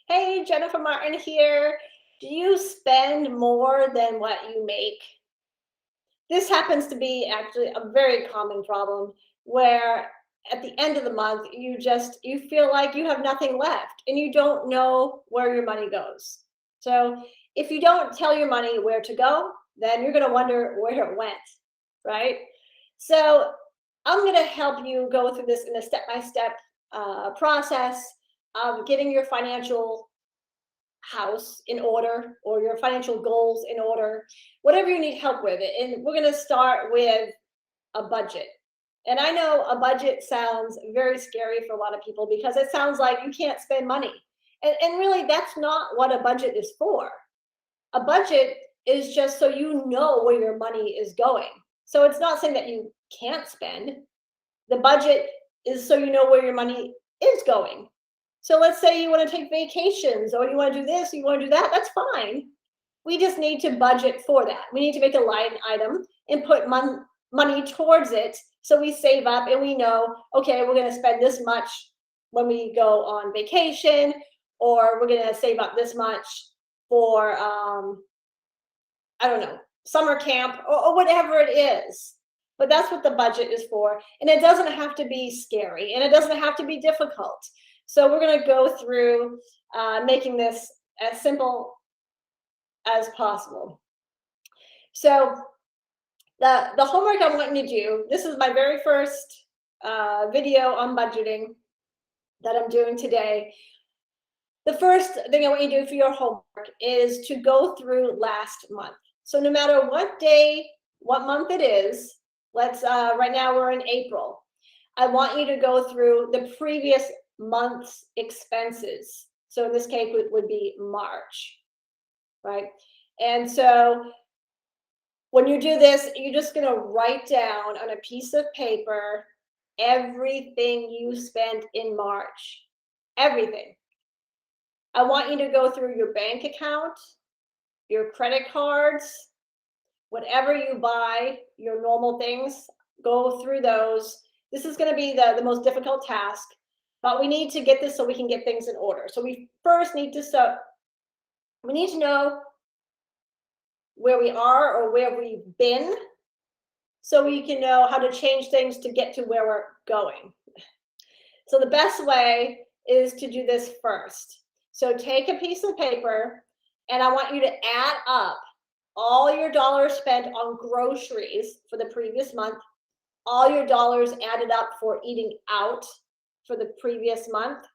Hey, Jennifer Martin here. Do you spend more than what you make? This happens to be actually a very common problem where at the end of the month you feel like you have nothing left and you don't know where your money goes. So, if you don't tell your money where to go, then you're going to wonder where it went, right? So, I'm going to help you go through this in a step-by-step process of getting your financial house in order or your financial goals in order, whatever you need help with it. And we're going to start with a budget. And I know a budget sounds very scary for a lot of people because it sounds like you can't spend money. And really, that's not what a budget is for. A budget is just so you know where your money is going. So it's not saying that you can't spend. The budget is so you know where your money is going. So let's say you want to take vacations or you want to do this, or you want to do that, that's fine. We just need to budget for that. We need to make a line item and put money towards it so we save up and we know, okay, we're going to spend this much when we go on vacation, or we're going to save up this much for, I don't know, summer camp or whatever it is. But that's what the budget is for. And it doesn't have to be scary and it doesn't have to be difficult. So we're going to go through making this as simple as possible. So the homework I want you to do, this is my very first video on budgeting that I'm doing today. The first thing I want you to do for your homework is to go through last month. So no matter what day, what month it is, let's right now we're in April. I want you to go through the previous month's expenses. So in this case, it would be March, right? And so when you do this, you're just going to write down on a piece of paper everything you spent in March. Everything. I want you to go through your bank account, your credit cards, whatever you buy, your normal things, go through those. This is going to be the most difficult task, but we need to get this so we can get things in order. So we first need to know where we are or where we've been so we can know how to change things to get to where we're going. So the best way is to do this first. So take a piece of paper and I want you to add up all your dollars spent on groceries for the previous month, all your dollars added up for eating out for the previous month,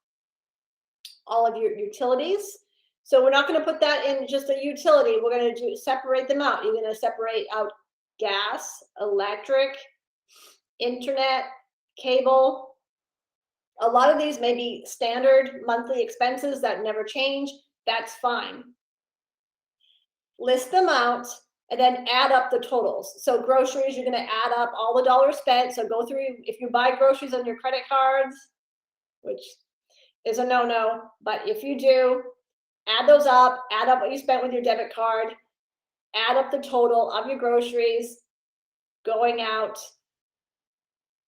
all of your utilities. So we're not going to put that in just a utility. We're going to separate them out. You're going to separate out gas, electric, internet, cable. A lot of these may be standard monthly expenses that never change. That's fine. List them out and then add up the totals. So groceries, you're going to add up all the dollars spent. So go through, if you buy groceries on your credit cards, which is a no-no, but if you do, add those up, add up what you spent with your debit card, add up the total of your groceries, going out,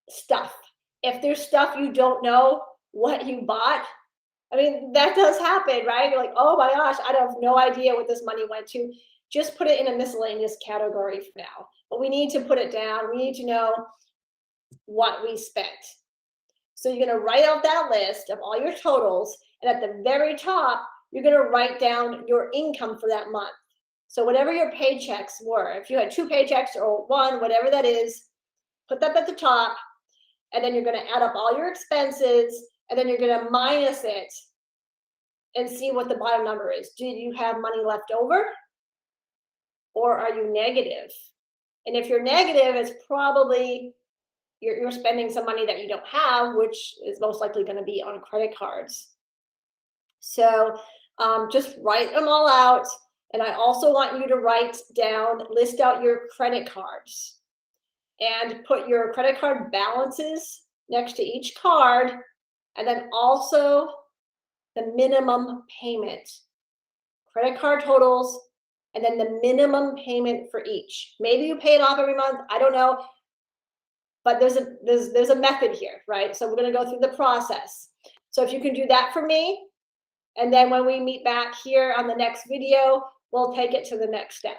stuff. If there's stuff you don't know what you bought, I mean, that does happen, right? You're like, oh my gosh, I have no idea what this money went to. Just put it in a miscellaneous category for now. But we need to put it down. We need to know what we spent. So you're going to write out that list of all your totals. And at the very top, you're going to write down your income for that month. So whatever your paychecks were, if you had 2 paychecks or 1, whatever that is, put that at the top. And then you're going to add up all your expenses. And then you're going to minus it and see what the bottom number is. Do you have money left over? Or are you negative? And if you're negative, it's probably you're spending some money that you don't have, which is most likely going to be on credit cards. So just write them all out. And I also want you to list out your credit cards and put your credit card balances next to each card. And then also the minimum payment, credit card totals, and then the minimum payment for each. Maybe you pay it off every month. I don't know. But there's a method here, right? So we're going to go through the process. So if you can do that for me, And then when we meet back here on the next video, we'll take it to the next step.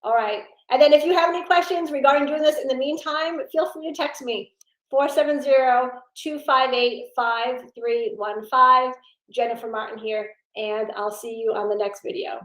All right. And then if you have any questions regarding doing this in the meantime, feel free to text me, 470-258-5315. Jennifer Martin here, and I'll see you on the next video.